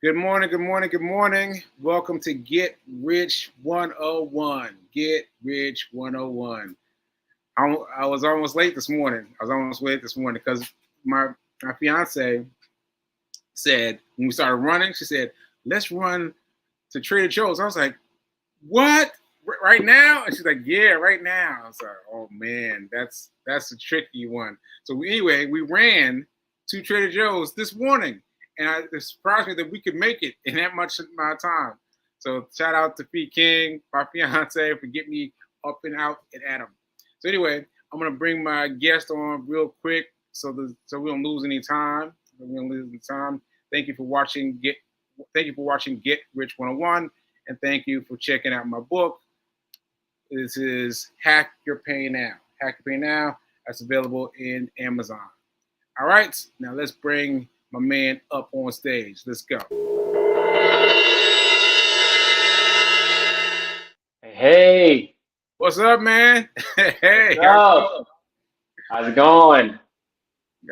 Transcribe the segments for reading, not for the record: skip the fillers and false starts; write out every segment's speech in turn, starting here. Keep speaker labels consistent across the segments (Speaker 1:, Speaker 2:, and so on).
Speaker 1: Good morning, good morning, good morning. Welcome to Get Rich 101. Get Rich 101. I was almost late this morning. I was almost late this morning because my fiance said, when we started running, she said, let's run to Trader Joe's. I was like, what? Right now? And she's like, yeah, right now. I was like, oh man, that's a tricky one. So anyway, we ran to Trader Joe's this morning, and it surprised me that we could make it in that much amount of time. So shout out to P King, my fiance, for getting me up and out and at 'em. So anyway, I'm gonna bring my guest on real quick so we don't lose any time. We don't lose any time. Thank you for watching Get Rich 101, and thank you for checking out my book. This is Hack Your Pain Now. Hack Your Pain Now. That's available in Amazon. All right, now let's bring my man up on stage. Let's go.
Speaker 2: Hey,
Speaker 1: What's up, man?
Speaker 2: what's
Speaker 1: Hey, how's it
Speaker 2: up?
Speaker 1: going?
Speaker 2: How's it going?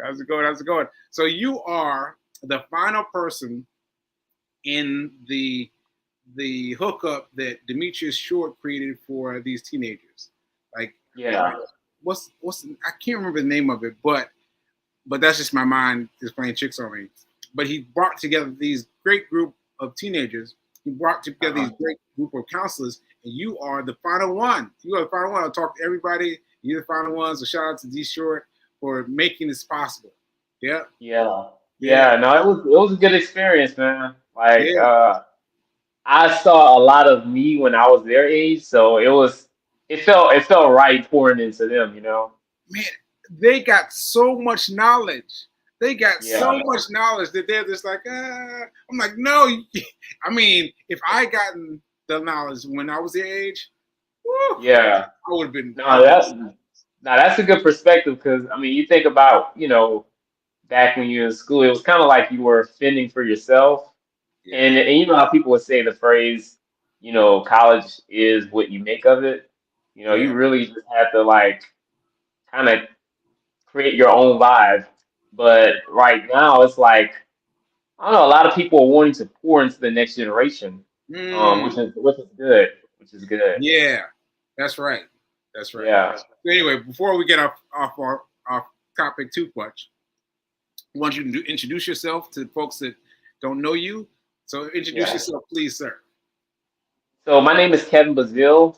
Speaker 1: How's it going? How's it going? So you are the final person in the hookup that Demetrius Short created for these teenagers. Like,
Speaker 2: Yeah,
Speaker 1: what's I can't remember the name of it, but that's just my mind just playing tricks on me. But he brought together these great group of teenagers. He brought together these
Speaker 2: uh-huh.
Speaker 1: great group of counselors, and you are the final one. You are the final one. I'll talk to everybody. You're the final one. So shout out to D Short for making this possible. Yeah,
Speaker 2: Yeah,
Speaker 1: yeah,
Speaker 2: yeah. No, it was a good experience, man. Like,
Speaker 1: yeah.
Speaker 2: I saw a lot of me when I was their age, so it felt right pouring into them.
Speaker 1: Man, they got so much knowledge. They got so
Speaker 2: Yeah,
Speaker 1: much knowledge that they're just like, I'm like, no. I mean, if I gotten the knowledge when I was their age, whew,
Speaker 2: yeah.
Speaker 1: I would have been, I
Speaker 2: No,
Speaker 1: would have been,
Speaker 2: that's a good perspective because I mean, you think about, back when you were in school, it was kind of like you were fending for yourself.
Speaker 1: yeah,
Speaker 2: And you know how people would say the phrase, college is what you make of it. You
Speaker 1: yeah.
Speaker 2: really just have to like kind of create your own vibe. But right now it's like, I don't know, a lot of people are wanting to pour into the next generation,
Speaker 1: Mm,
Speaker 2: which is good, which is good.
Speaker 1: yeah, that's right. That's right.
Speaker 2: Yeah,
Speaker 1: So anyway, before we get off our off topic too much, I want you to introduce yourself to folks that don't know you. So introduce
Speaker 2: yeah.
Speaker 1: yourself, please, sir.
Speaker 2: So my name is Kevin Bazile,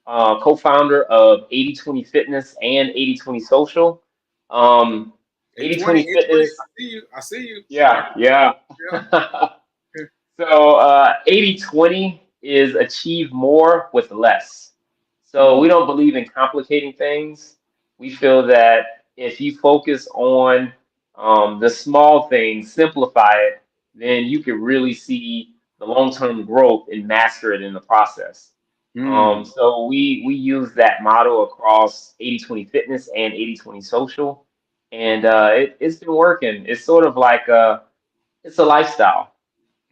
Speaker 2: co-founder of 80/20 Fitness and 80/20 Social. Um,
Speaker 1: 820,
Speaker 2: 80/20
Speaker 1: 820.
Speaker 2: Fitness.
Speaker 1: I see you. I see you. Yep.
Speaker 2: Yeah, yeah.
Speaker 1: Yep.
Speaker 2: So 80/20 is achieve more with less. So we
Speaker 1: Mm,
Speaker 2: don't believe in complicating things. We feel that if you focus on the small things, simplify it, then you can really see the long-term growth and master it in the process.
Speaker 1: mm.
Speaker 2: So we use that model across 80/20 Fitness and 80/20 Social, and it's been working. It's sort of like it's a lifestyle.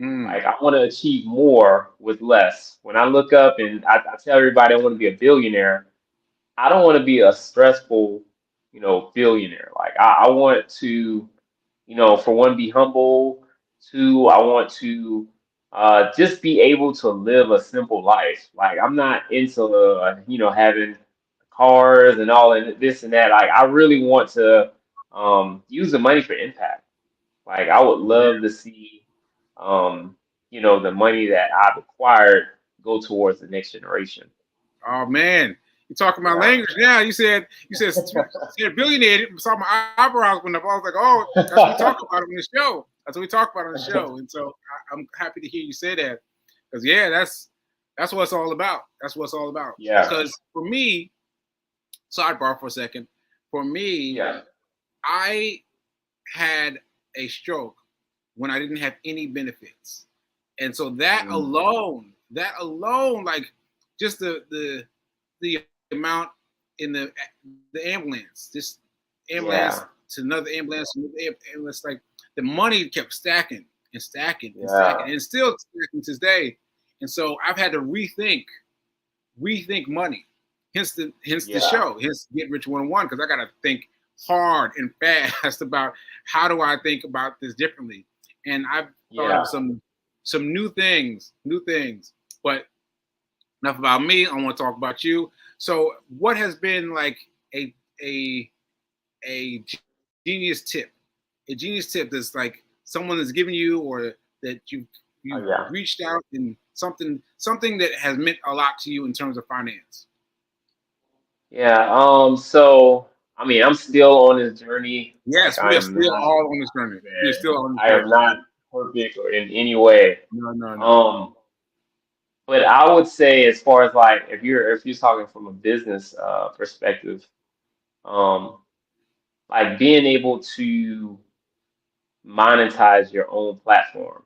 Speaker 1: Mm.
Speaker 2: Like I want to achieve more with less. When I look up and I tell everybody I want to be a billionaire, I don't want to be a stressful, billionaire. Like I want to, for one, be humble. Two, I want to just be able to live a simple life. Like I'm not into, having cars and all and this and that. Like I really want to use the money for impact. Like I would love to see, um, the money that I've acquired go towards the next generation.
Speaker 1: Oh man, you talking my
Speaker 2: Yeah.
Speaker 1: language now. You said billionaire. Saw my eyebrows went up. I was like, oh, that's what we talk about on the show. That's what we talk about on the show. And so I'm happy to hear you say that because yeah, that's what it's all about. That's what it's all about.
Speaker 2: Yeah.
Speaker 1: Because for me, sidebar for a second. For me,
Speaker 2: Yeah.
Speaker 1: I had a stroke when I didn't have any benefits. And so
Speaker 2: Mm.
Speaker 1: that alone, like just the amount in the ambulance, just ambulance
Speaker 2: Yeah.
Speaker 1: to another ambulance, like the money kept stacking and stacking and stacking,
Speaker 2: Yeah.
Speaker 1: and it's still stacking to this day. And so I've had to rethink money. Hence the
Speaker 2: Yeah.
Speaker 1: show, hence Get Rich 101, because I got to think hard and fast about how do I think about this differently. And I've thought of
Speaker 2: Yeah.
Speaker 1: some. some new things. But enough about me. I want to talk about you. So, what has been like a a a genius tip? A genius tip that's like someone has given you, or that you've
Speaker 2: Oh yeah.
Speaker 1: reached out and something that has meant a lot to you in terms of finance.
Speaker 2: Yeah. So I mean, I'm still on this journey. Like
Speaker 1: Yes,
Speaker 2: I
Speaker 1: we are
Speaker 2: am
Speaker 1: still
Speaker 2: not,
Speaker 1: all on this journey. We are
Speaker 2: man.
Speaker 1: still on this
Speaker 2: I am
Speaker 1: journey.
Speaker 2: not perfect or in any way.
Speaker 1: No, no, no.
Speaker 2: Um, but I would say, as far as like, if you're talking from a business perspective, um, like being able to monetize your own platform.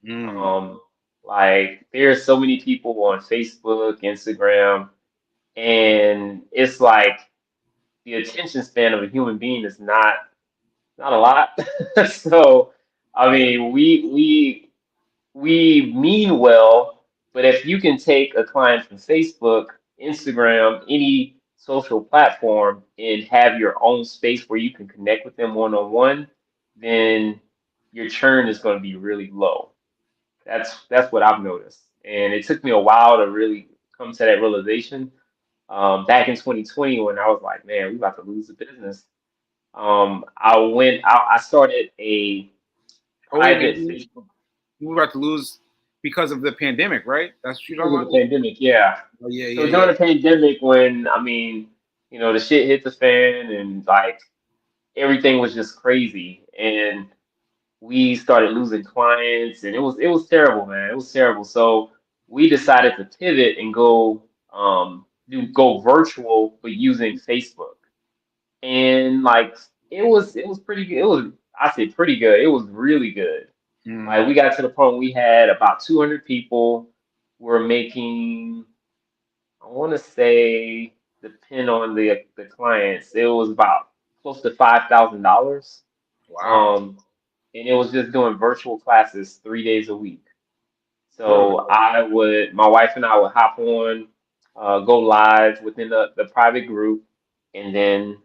Speaker 1: Mm,
Speaker 2: Um, like there's so many people on Facebook, Instagram, and it's like the attention span of a human being is not a lot. So, I
Speaker 1: yeah.
Speaker 2: mean, we mean well, but if you can take a client from Facebook, Instagram, any social platform, and have your own space where you can connect with them one on one, then your churn is going to be really low. That's what I've noticed, and it took me a while to really come to that realization. Back in 2020, when I was like, man, we about to lose the business. I started a
Speaker 1: Oh, wait,
Speaker 2: private
Speaker 1: you,
Speaker 2: Facebook
Speaker 1: you were about to lose because of the pandemic, right? That's what you're
Speaker 2: because
Speaker 1: talking
Speaker 2: of the
Speaker 1: about?
Speaker 2: pandemic. Yeah.
Speaker 1: Oh, yeah,
Speaker 2: So
Speaker 1: yeah,
Speaker 2: during
Speaker 1: yeah.
Speaker 2: the pandemic, when I mean, the shit hit the fan and like everything was just crazy, and we started losing clients, and it was terrible, man. It was terrible. So we decided to pivot and go virtual, but using Facebook. And like it was pretty good. It was, I say, pretty good. It was really good.
Speaker 1: Mm,
Speaker 2: Like we got to the point we had about 200 people. We're making, I want to say, depend on the clients, it was about close to $5,000.
Speaker 1: wow.
Speaker 2: Um, and it was just doing virtual classes 3 days a week.
Speaker 1: Good.
Speaker 2: So my wife and I would hop on, go live within the private group, and then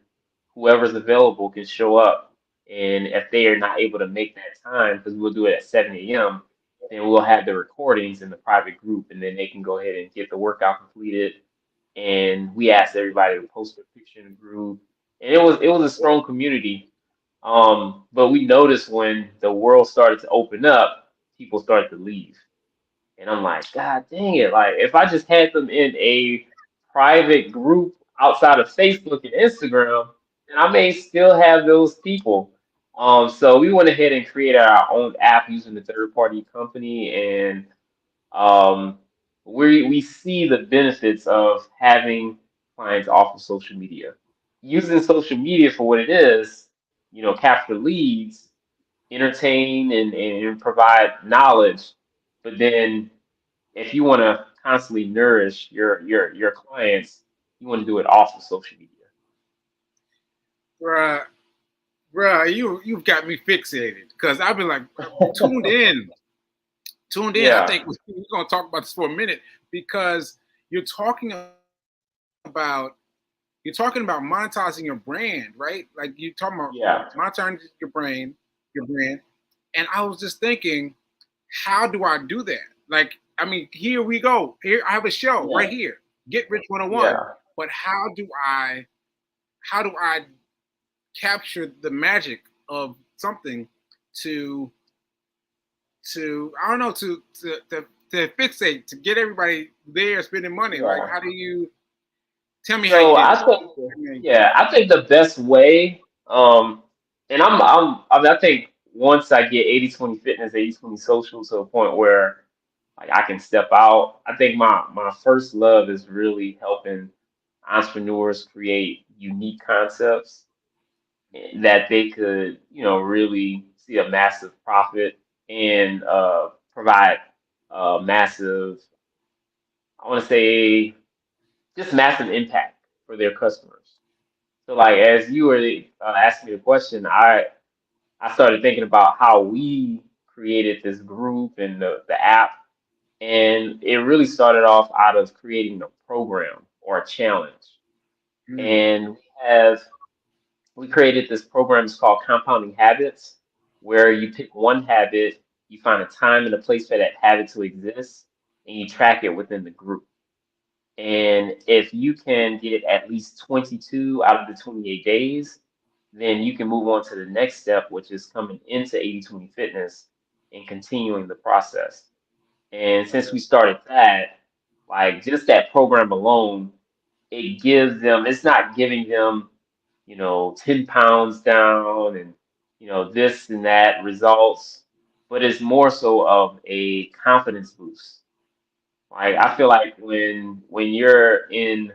Speaker 2: whoever's available can show up. And if they are not able to make that time, because we'll do it at 7 a.m., then we'll have the recordings in the private group, and then they can go ahead and get the workout completed. And we asked everybody to post their picture in the group, and it was a strong community. But we noticed when the world started to open up, people started to leave. And I'm like, God dang it. Like, if I just had them in a private group outside of Facebook and Instagram, then I may still have those people. So we went ahead and created our own app using the third party company, and um, we see the benefits of having clients off of social media. Using social media for what it is, capture leads, entertain, and provide knowledge. But then if you want to constantly nourish your clients, you want to do it off of social media.
Speaker 1: Bruh, bruh, you've got me fixated because I've been like tuned in, tuned in. I
Speaker 2: Yeah,
Speaker 1: think we're going to talk about this for a minute because you're talking about you're talking about monetizing your brand, right? Like you talking about
Speaker 2: yeah,
Speaker 1: monetizing your brand, and I was just thinking, how do I do that? Like, I mean, here we go. Here I have a show right
Speaker 2: yeah,
Speaker 1: here, Get Rich 101.
Speaker 2: yeah.
Speaker 1: But how do I capture the magic of something to I don't know to fixate to get everybody there spending money? Like,
Speaker 2: Yeah.
Speaker 1: how do you tell me how you
Speaker 2: So
Speaker 1: did
Speaker 2: I
Speaker 1: it?
Speaker 2: think,
Speaker 1: Tell me how you did it.
Speaker 2: yeah, I think the best way, and I mean, I think once I get 80/20 fitness, 80/20 social to a point where like I can step out, I think my first love is really helping entrepreneurs create unique concepts that they could, really see a massive profit and provide massive, I want to say, just massive impact for their customers. So, like, as you were asking me the question, I started thinking about how we created this group and the app, and it really started off out of creating a program or a challenge.
Speaker 1: Mm,
Speaker 2: And we created this program. It's called Compounding Habits, where you pick one habit you find a time and a place for that habit to exist, and you track it within the group. And if you can get at least 22 out of the 28 days, then you can move on to the next step, which is coming into 80/20 fitness and continuing the process. And since we started that, like just that program alone, it gives them, it's not giving them, 10 pounds down and, this and that results, but it's more so of a confidence boost. Like I feel like when you're in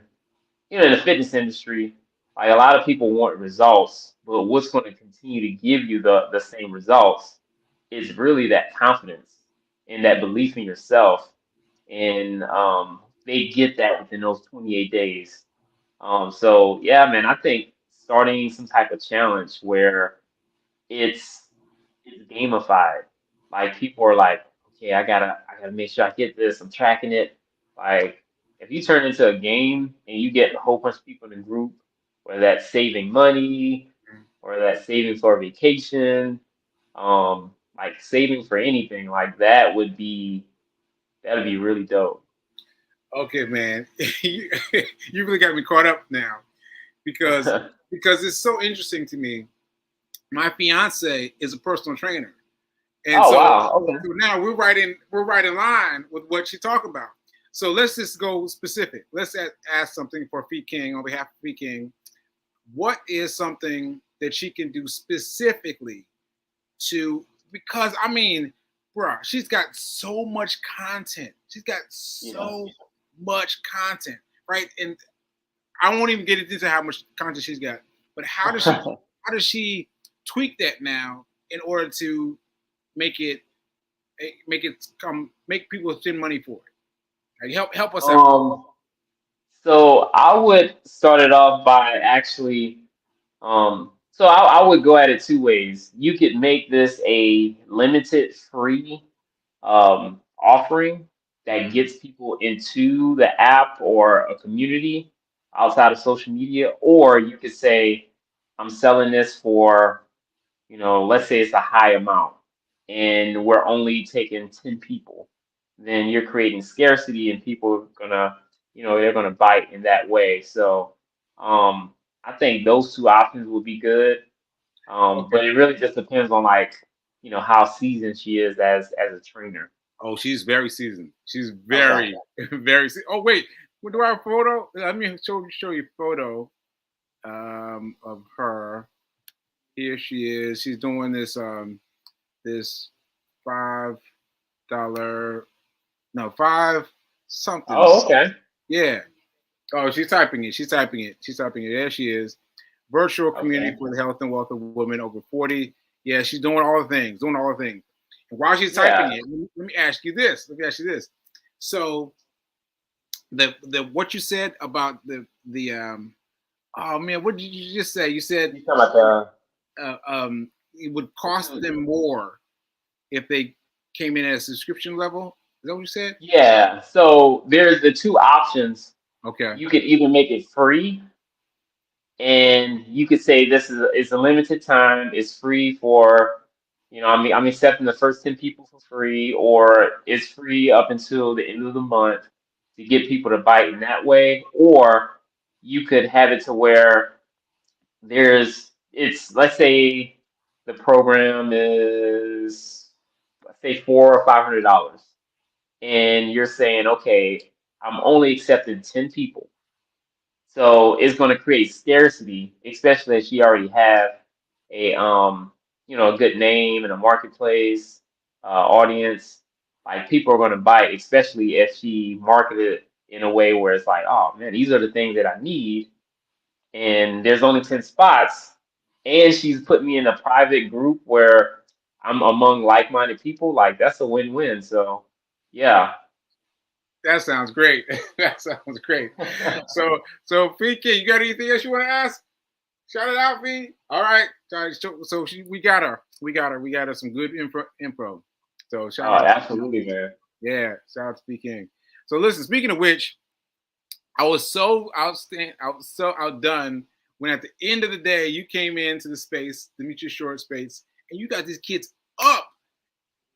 Speaker 2: the fitness industry, like a lot of people want results, but what's going to continue to give you the same results is really that confidence and that belief in yourself. And they get that within those 28 days. So yeah, man, I think starting some type of challenge where it's it's gamified. Like people are like, okay, I gotta make sure I get this. I'm tracking it. Like if you turn into a game and you get a whole bunch of people in a group, whether that's saving money or that's saving for a vacation, like saving for anything, like that'd be really dope.
Speaker 1: Okay, man, you really got me caught up now because it's so interesting to me. My fiance is a personal trainer, and
Speaker 2: Oh
Speaker 1: so,
Speaker 2: wow, okay.
Speaker 1: now we're right in line with what she talked about. So let's just go specific. Let's ask something for Fee King on behalf of Fee King. What is something that she can do specifically to, because I mean, bruh, she's got so much content. She's got
Speaker 2: Yeah.
Speaker 1: so much content, right? And I won't even get into how much content she's got. But how does she tweak that now in order to make it make people spend money for it? Like, help us out.
Speaker 2: Um, so I would start it off by actually so I would go at it two ways. You could make this a limited free offering that gets people into the app or a community outside of social media, or you could say, I'm selling this for, let's say it's a high amount and we're only taking 10 people. Then you're creating scarcity and people are gonna, they're gonna bite in that way. So I think those two options would be good.
Speaker 1: Okay.
Speaker 2: But it really just depends on like, how seasoned she is as a trainer.
Speaker 1: Oh, she's very seasoned. She's
Speaker 2: Okay.
Speaker 1: very, very. Oh wait, do I have a photo? Let me show you a photo of her. Here she is. She's doing this $5, no, five something.
Speaker 2: Oh, okay.
Speaker 1: Yeah. Oh, she's typing it. She's typing it. She's typing it. There she is. Virtual community
Speaker 2: Okay.
Speaker 1: for the health and wealth of women over 40. Yeah, she's doing all the things. Doing all the things. And while she's typing
Speaker 2: Yeah.
Speaker 1: it, let me ask you this. Let me ask you this. So the what you said about the oh man, what did you just say? You said
Speaker 2: You talking about the
Speaker 1: it would
Speaker 2: the
Speaker 1: cost
Speaker 2: two?
Speaker 1: them more if they came in at a subscription level. Is that what you said?
Speaker 2: Yeah. So there's the two options.
Speaker 1: Okay.
Speaker 2: You could either make it free, and you could say this is it's a limited time. It's free for, I'm accepting the first 10 people for free, or it's free up until the end of the month to get people to bite in that way. Or you could have it to where it's let's say the program is, let's say, $400 or $500, and you're saying, okay, I'm only accepting 10 people. So it's going to create scarcity, especially if she already have a a good name and a marketplace audience. Like people are going to bite, especially if she marketed it in a way where it's like, oh man, these are the things that I need, and there's only 10 spots, and she's put me in a private group where I'm among like-minded people. Like that's a win-win. So yeah.
Speaker 1: That sounds great. That sounds great. So PK, you got anything else you want to ask? Shout it out, V. All right. We got her. We got her. We got her some good info. So shout
Speaker 2: Oh,
Speaker 1: out.
Speaker 2: absolutely, man.
Speaker 1: Yeah, shout out to PK. So listen, speaking of which, I was so outstanding. I was so outdone when at the end of the day you came into the space, the Mutual Short space, and you got these kids up.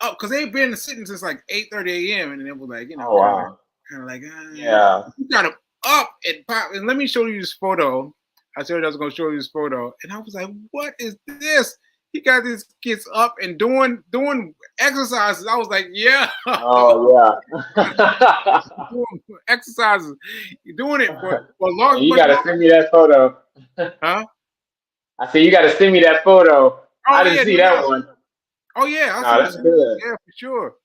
Speaker 1: Oh, because they've been sitting since like 8:30 a.m. and it was like,
Speaker 2: Oh wow.
Speaker 1: kind of like,
Speaker 2: Yeah.
Speaker 1: you got him up and pop. And let me show you this photo. I said I was going to show you this photo, and I was like, what is this? He got these kids up and doing exercises. I was like, yeah,
Speaker 2: Oh yeah.
Speaker 1: doing exercises. You're doing it for
Speaker 2: Hey,
Speaker 1: long,
Speaker 2: you
Speaker 1: but
Speaker 2: gotta send me that photo.
Speaker 1: huh?
Speaker 2: I said you gotta send me that photo.
Speaker 1: Oh
Speaker 2: I didn't
Speaker 1: yeah,
Speaker 2: see
Speaker 1: no
Speaker 2: that
Speaker 1: doubt.
Speaker 2: one.
Speaker 1: Oh yeah, I'll
Speaker 2: No,
Speaker 1: send it
Speaker 2: that's
Speaker 1: to you.
Speaker 2: good.
Speaker 1: Yeah, for sure.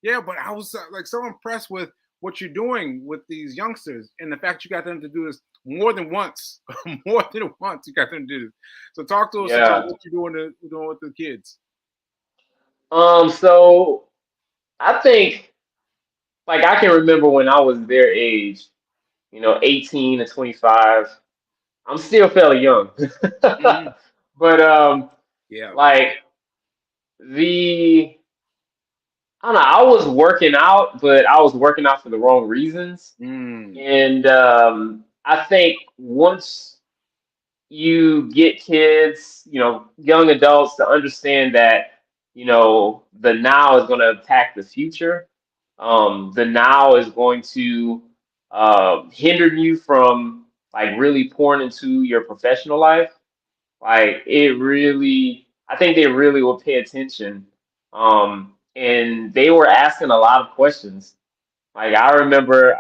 Speaker 1: Yeah, but I was like so impressed with what you're doing with these youngsters and the fact you got them to do this more than once. More than once you got them to do this. So talk to us about
Speaker 2: Yeah.
Speaker 1: what you're doing with the kids.
Speaker 2: So I think like I can remember when I was their age, 18 to 25. I'm still fairly young.
Speaker 1: Mhm.
Speaker 2: But
Speaker 1: Yeah.
Speaker 2: like the I don't know, I was working out, but I was working out for the wrong reasons.
Speaker 1: Mm.
Speaker 2: And I think once you get kids, young adults to understand that, the now is going to impact the future. The now is going to hinder you from like really pouring into your professional life. Like it really, I think they really will pay attention. And they were asking a lot of questions. Like I remember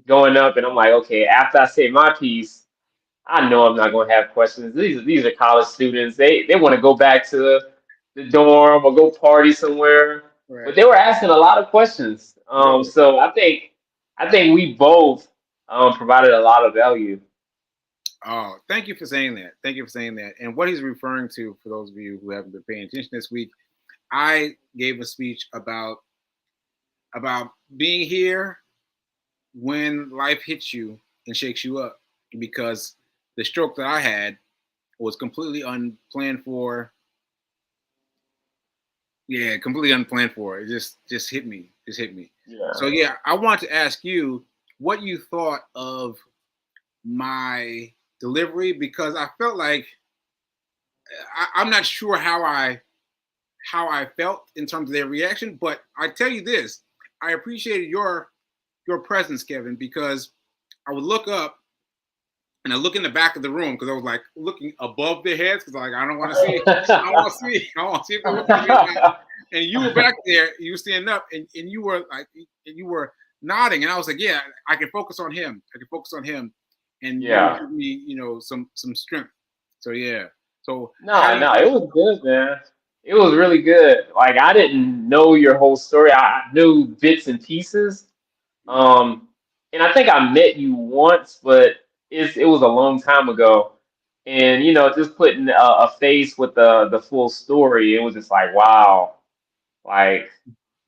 Speaker 2: going up and I'm like, okay, after I say my piece, I know I'm not going to have questions. These are college students. They want to go back to the dorm or go party somewhere. But
Speaker 1: Right.
Speaker 2: they were asking a lot of questions.
Speaker 1: Really.
Speaker 2: So I think we both provided a lot of value.
Speaker 1: Oh, thank you for saying that. Thank you for saying that. And what he's referring to, for those of you who haven't been paying attention this week, I gave a speech about being here when life hits you and shakes you up, because the stroke that I had was completely unplanned for. Yeah, completely unplanned for. It just hit me. Just hit me. So
Speaker 2: Yeah.
Speaker 1: yeah, I want to ask you what you thought of my delivery, because I felt like I'm not sure how I felt in terms of their reaction, but I tell you this, I appreciated your presence, Kevin, because I would look up and I look in the back of the room because I was like looking above their heads because like I don't want to see, I don't want to see, I want to see if they're looking at me or not. And you were back there, you were standing up, and you were like, and you were nodding, and I was like, yeah, I can focus on him. I can focus on him, and you would
Speaker 2: Yeah.
Speaker 1: give me, some strength. So yeah. So how
Speaker 2: No,
Speaker 1: do you?
Speaker 2: no, it was good, man. It was really good. Like I didn't know your whole story. I knew bits and pieces. Um, and I think I met you once, but it was a long time ago. And just putting a face with the full story, it was just like, wow, like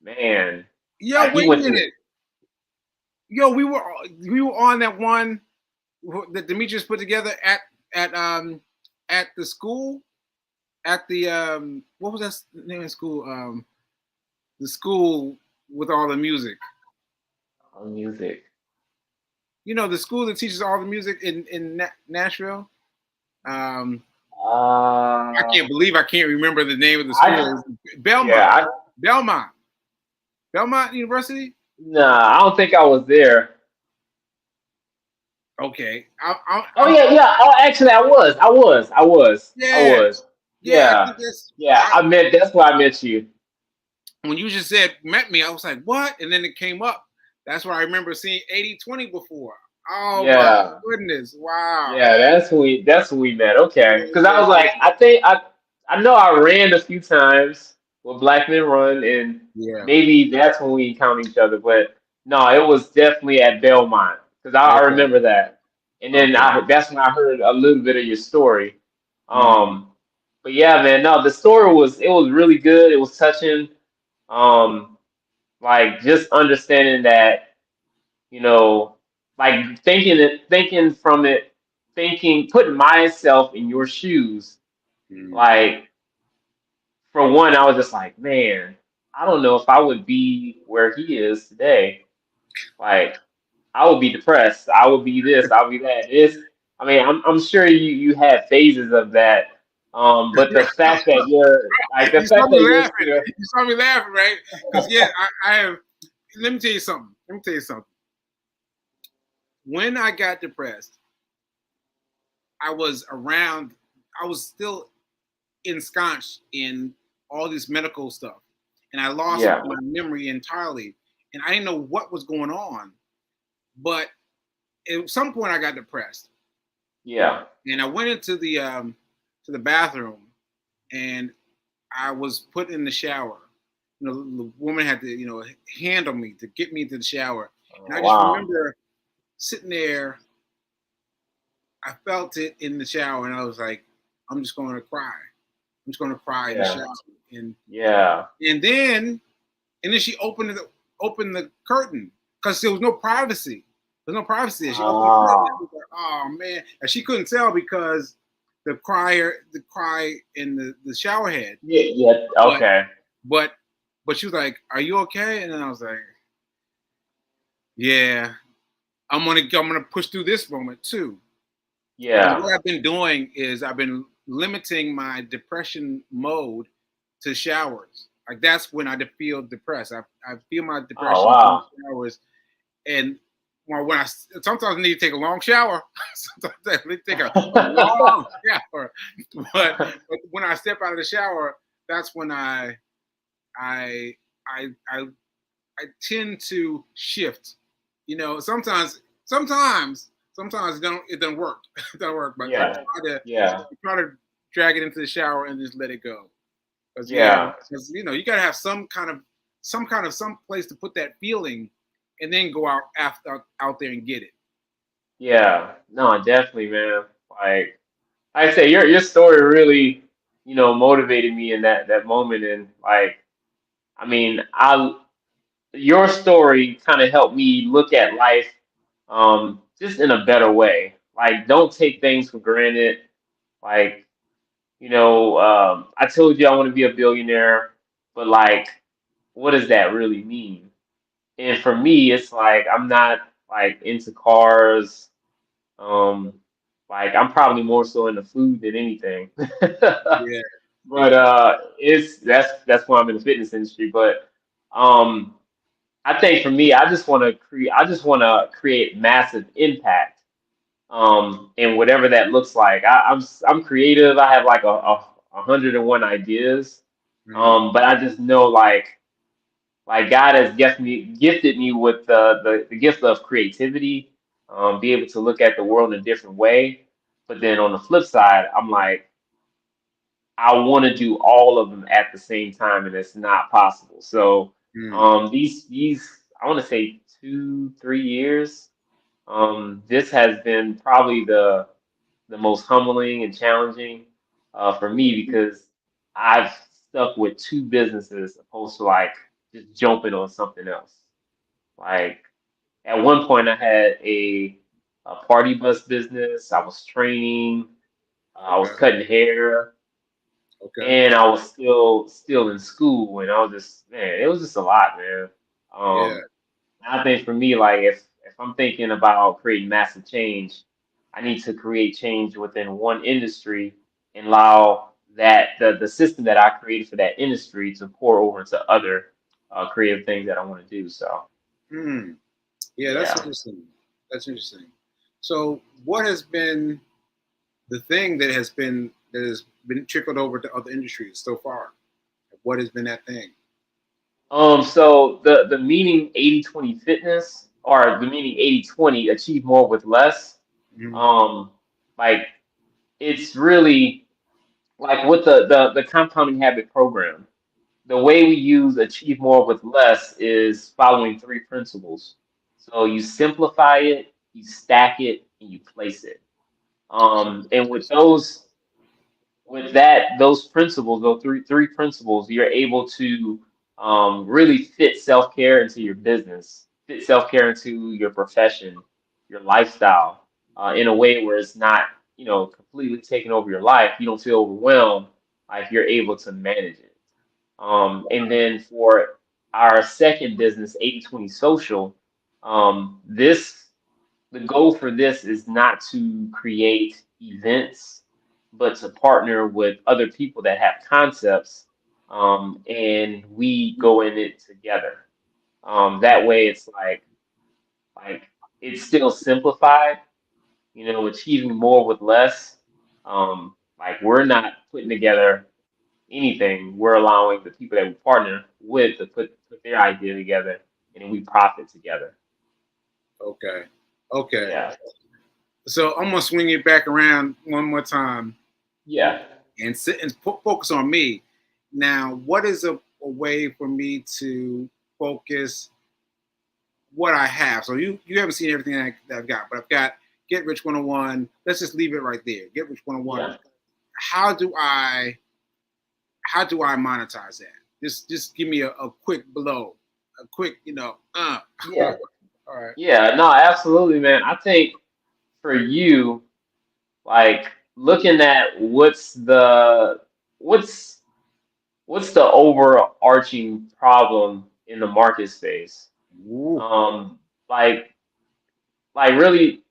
Speaker 2: man,
Speaker 1: Yo,
Speaker 2: like he
Speaker 1: wait a
Speaker 2: went through.
Speaker 1: minute. Yo, we were on that one that Demetrius put together at at the school, at the what was that name of school, the school with all the music,
Speaker 2: Music.
Speaker 1: the school that teaches all the music in Nashville. um I
Speaker 2: Uh,
Speaker 1: can't believe I can't remember the name of the
Speaker 2: I
Speaker 1: school. Belmont.
Speaker 2: yeah,
Speaker 1: Belmont. Belmont University.
Speaker 2: nah, I don't think I was there.
Speaker 1: Okay.
Speaker 2: Oh yeah, yeah. Oh, actually, I
Speaker 1: Yeah,
Speaker 2: was.
Speaker 1: yeah, I
Speaker 2: Yeah,
Speaker 1: think that's
Speaker 2: yeah. I met. That's why I met you.
Speaker 1: when you just said met me, I was like, what? And then it came up. That's where I remember seeing 80/20 before. Oh my
Speaker 2: Yeah,
Speaker 1: goodness. Wow.
Speaker 2: yeah. That's who we met. Okay,
Speaker 1: Yeah,
Speaker 2: because I
Speaker 1: yeah,
Speaker 2: was like, I think I know I ran a few times with Black Men Run, and
Speaker 1: yeah.
Speaker 2: maybe that's when we encountered each other. But no, it was definitely at Belmont because I
Speaker 1: Okay.
Speaker 2: remember that. And then
Speaker 1: Okay.
Speaker 2: that's when I heard a little bit of your story.
Speaker 1: Mm,
Speaker 2: Um, but yeah, man, no, the story was really good. It was touching. Um, like just understanding that, you know, like thinking from it, putting myself in your shoes.
Speaker 1: mm.
Speaker 2: Like for one, I was just like, man, I don't know if I would be where he is today. Like I would be depressed. I would be this. I would be that. I mean, I'm sure you had phases of that. But the fact that you're like the
Speaker 1: You saw
Speaker 2: fact
Speaker 1: me
Speaker 2: that you're
Speaker 1: laughing.
Speaker 2: still
Speaker 1: You saw me laughing, right? Because yeah, I have. Let me tell you something. Let me tell you something. When I got depressed, I was around. I was still ensconced in all this medical stuff, and I lost
Speaker 2: yeah,
Speaker 1: my memory entirely, and I didn't know what was going on. But at some point, I got depressed,
Speaker 2: yeah.
Speaker 1: and I went into the bathroom, and I was put in the shower. You know, the woman had to, handle me to get me into the shower. And
Speaker 2: Oh,
Speaker 1: I just
Speaker 2: wow.
Speaker 1: remember sitting there. I felt it in the shower, and I was like, I'm just going to cry. I'm just going to cry in the
Speaker 2: Yeah,
Speaker 1: shower. And
Speaker 2: yeah.
Speaker 1: and then and then she opened the curtain because there was no privacy. There's no privacy there. She opened the curtain. And I
Speaker 2: Oh,
Speaker 1: was like, oh man, and she couldn't tell because the cry in the shower head.
Speaker 2: yeah, yeah.
Speaker 1: But
Speaker 2: Okay.
Speaker 1: but but she was like, "Are you okay?" And then I was like, "Yeah, I'm gonna push through this moment too." And
Speaker 2: Yeah.
Speaker 1: what I've been doing is I've been limiting my depression mode to showers. Like that's when I feel depressed. I feel my
Speaker 2: Oh,
Speaker 1: depression in
Speaker 2: wow.
Speaker 1: the showers, and when I sometimes I need to take a long shower. Sometimes I need to take a long shower, but when I step out of the shower, that's when I I I I tend to shift. Sometimes it doesn't work. It doesn't work. But
Speaker 2: Yeah, yeah,
Speaker 1: I try to drag it into the shower and just let it go. Because yeah,
Speaker 2: yeah,
Speaker 1: because you gotta have some place to put that feeling, and then go out there and get it.
Speaker 2: yeah. No, definitely, man. Like I say, your story really, motivated me in that moment, and like, I mean, I your story kind of helped me look at life, just in a better way. Like, don't take things for granted. Like, I told you I want to be a billionaire, but like, what does that really mean? And for me, it's like I'm not like into cars. Um, like I'm probably more so into food than anything.
Speaker 1: Yeah,
Speaker 2: But
Speaker 1: yeah.
Speaker 2: it's that's why I'm in the fitness industry. But um, I think for me, I just want to create massive impact. And whatever that looks like. I'm creative. I have like a hundred and one ideas.
Speaker 1: Mhm.
Speaker 2: But I just know like God has gifted me with the gift of creativity, be able to look at the world in a different way. But then on the flip side, I'm like, I want to do all of them at the same time, and it's not possible. So
Speaker 1: Mm.
Speaker 2: these I want to say 2 3 years. This has been probably the most humbling and challenging for me because I've stuck with two businesses opposed to like just jumping on something else. Like at one point, I had a party bus business. I was training. I was
Speaker 1: Okay.
Speaker 2: cutting hair,
Speaker 1: Okay.
Speaker 2: and I was still in school. And I was just man, it was just a lot, man.
Speaker 1: Yeah.
Speaker 2: Um, I think for me, like if I'm thinking about creating massive change, I need to create change within one industry and allow the system that I created for that industry to pour over into other creative things that I want to do. So
Speaker 1: Hmm. Yeah, that's
Speaker 2: yeah.
Speaker 1: interesting. That's interesting. So, what has been the thing that has been trickled over to other industries so far? What has been that thing?
Speaker 2: So the meaning 80/20 fitness or the meaning 80/20 achieve more with less.
Speaker 1: Mhm.
Speaker 2: Um, like it's really like with the compounding habit program. The way we use achieve more with less is following three principles. So you simplify it, you stack it, and you place it. And with those principles, those three principles, you're able to really fit self-care into your business, fit self-care into your profession, your lifestyle, in a way where it's not, completely taking over your life. You don't feel overwhelmed, like you're able to manage it. And then for our second business, 80/20 Social, this the goal for this is not to create events. but to partner with other people that have concepts, and we go in it together. That way, it's like it's still simplified, achieving more with less. Like we're not putting together anything. We're allowing the people that we partner with to put their idea together, and then we profit together.
Speaker 1: Okay. Okay.
Speaker 2: Yeah,
Speaker 1: So I'm gonna swing it back around one more time
Speaker 2: yeah,
Speaker 1: and sit and focus on me. Now, what is a way for me to focus what I have? So you haven't seen everything that I've got, but I've got Get Rich 101. Let's just leave it right there. Get Rich 101.
Speaker 2: yeah,
Speaker 1: How do I monetize that? Just give me a quick blow, a quick
Speaker 2: yeah,
Speaker 1: all right.
Speaker 2: yeah. No, absolutely, man. I think for you, like looking at what's what's the overarching problem in the market space?
Speaker 1: Ooh.
Speaker 2: Um, like really,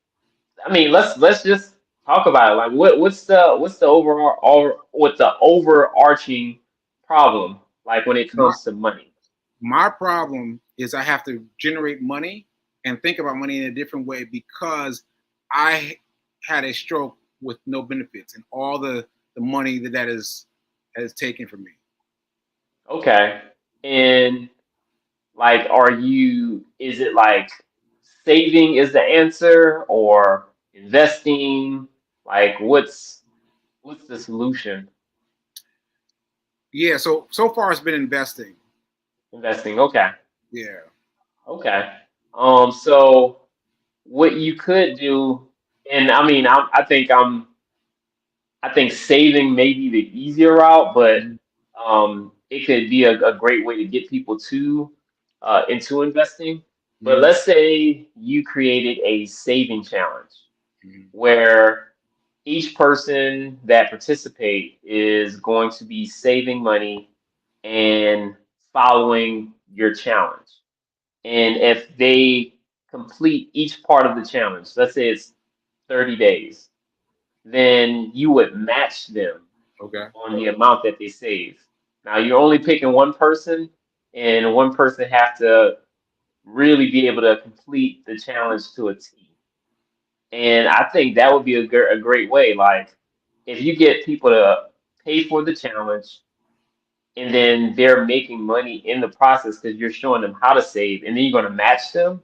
Speaker 2: I mean, let's just talk about it. Like, what's the overall what's the overarching problem? Like when it
Speaker 1: My
Speaker 2: comes to money.
Speaker 1: my problem is I have to generate money and think about money in a different way because I had a stroke with no benefits and all the money that is has taken from me.
Speaker 2: Okay, and like, is it like saving is the answer or investing? Like, what's the solution?
Speaker 1: Yeah, so far it's been investing.
Speaker 2: Investing. Okay.
Speaker 1: Yeah.
Speaker 2: Okay. So what you could do, and I mean, I think saving may be the easier route, but
Speaker 1: Mhm.
Speaker 2: it could be a great way to get people to into investing. But
Speaker 1: Mhm.
Speaker 2: let's say you created a saving challenge
Speaker 1: Mhm.
Speaker 2: where each person that participate is going to be saving money and following your challenge. And if they complete each part of the challenge, let's say it's 30 days, then you would match them
Speaker 1: Okay.
Speaker 2: on the amount that they save. Now you're only picking one person, and one person have to really be able to complete the challenge to a T. And I think that would be a great way. Like if you get people to pay for the challenge, and then they're making money in the process because you're showing them how to save, and then you're going to match them.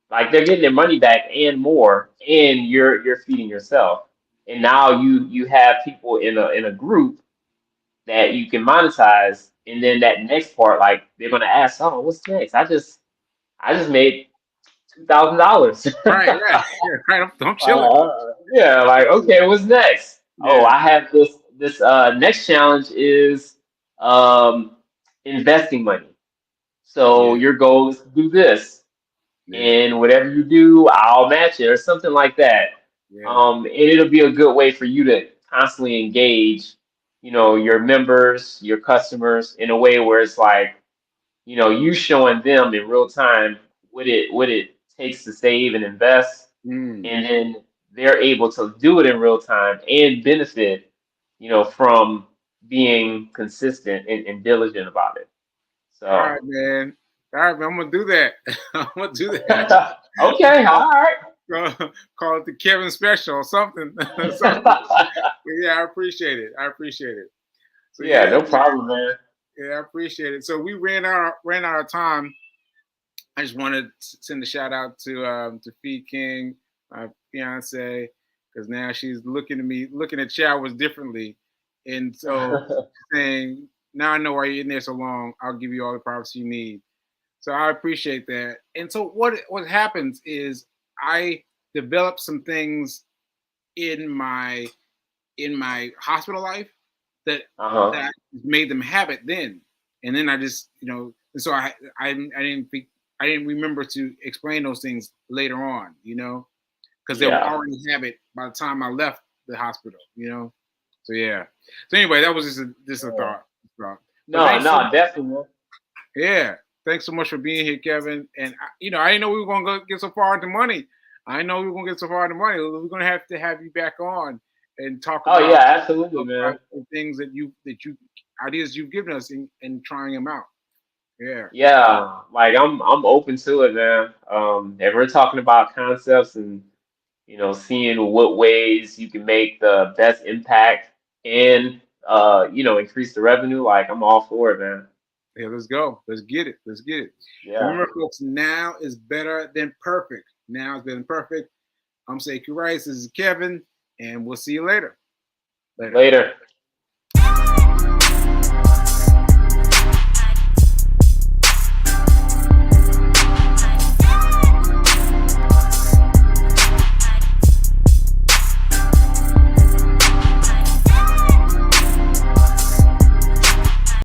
Speaker 2: Like they're getting their money back and more, and you're feeding yourself. And now you have people in a group that you can monetize, and then that next part, like they're gonna ask, oh, what's next? I just made $2,000.
Speaker 1: Right, right. Yeah, right. I'm chilling.
Speaker 2: Yeah, like okay, what's next? Oh,
Speaker 1: Yeah.
Speaker 2: I have this next challenge is um investing money. So
Speaker 1: Yeah.
Speaker 2: your goal is to do this,
Speaker 1: Yeah.
Speaker 2: and whatever you do, I'll match it or something like that.
Speaker 1: Yeah.
Speaker 2: And it'll be a good way for you to constantly engage, your members, your customers in a way where it's like, you showing them in real time what it takes to save and invest,
Speaker 1: Mm.
Speaker 2: and then they're able to do it in real time and benefit, from being consistent and diligent about it.
Speaker 1: All
Speaker 2: So,
Speaker 1: right, man. All right, man. I'm gonna do that. I'm gonna do that.
Speaker 2: okay, all right.
Speaker 1: Call it the Kevin special or something. Something. Yeah, I appreciate it. I appreciate it. So
Speaker 2: Yeah,
Speaker 1: yeah,
Speaker 2: no problem, man.
Speaker 1: yeah, I appreciate it. So we ran out of time. I just wanted to send a shout out to Fee King, my fiance, because now she's looking at me, looking at showers differently, and so saying, "Now I know why you're in there so long. I'll give you all the privacy you need." So I appreciate that. And so what happens is I develop some things in my hospital life that
Speaker 2: Uh-huh.
Speaker 1: that made them habit then, and then I just and so I didn't remember to explain those things later on, because they were
Speaker 2: Yeah.
Speaker 1: already habit by the time I left the hospital. So yeah. So anyway, that was just a
Speaker 2: Yeah.
Speaker 1: thought. But
Speaker 2: No,
Speaker 1: thanks so
Speaker 2: no, definitely.
Speaker 1: yeah, thanks so much for being here, Kevin. And I didn't know we were gonna get so far into money. I know we were gonna get so far into money. We're gonna have to have you back on and talk
Speaker 2: Oh yeah,
Speaker 1: about
Speaker 2: absolutely, man.
Speaker 1: the things that you ideas you've given us and trying them out. Yeah,
Speaker 2: Yeah, like I'm open to it, man. And we're talking about concepts and seeing what ways you can make the best impact and increase the revenue. Like I'm all for it, man.
Speaker 1: yeah. Let's go. Let's get it. Let's get it.
Speaker 2: Yeah.
Speaker 1: Remember, folks, now is better than perfect. Now is better than perfect. I'm Sekou Rice. This is Kevin, and we'll see you later. Later.
Speaker 2: Later.